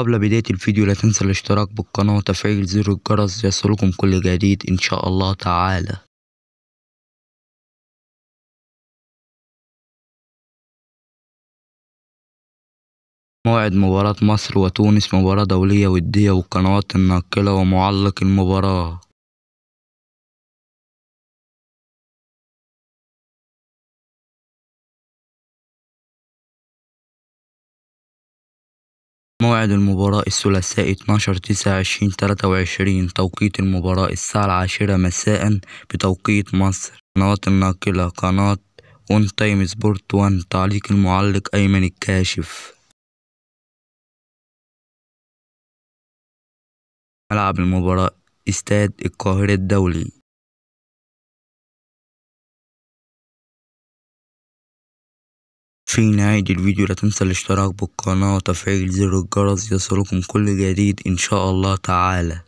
قبل بداية الفيديو لا تنسى الاشتراك بالقناة وتفعيل زر الجرس ليصلكم كل جديد إن شاء الله تعالى. موعد مباراة مصر وتونس مباراة دولية ودية والقنوات الناقلة ومعلق المباراة. موعد المباراة الثلاثاء 12/9/2023 توقيت المباراة الساعة 10 مساء بتوقيت مصر. قنوات الناقلة قناة اون تايم سبورت 1. تعليق المعلق أيمن الكاشف. ملعب المباراة استاد القاهرة الدولي. في نهاية الفيديو لا تنسى الاشتراك بالقناة وتفعيل زر الجرس ليصلكم كل جديد إن شاء الله تعالى.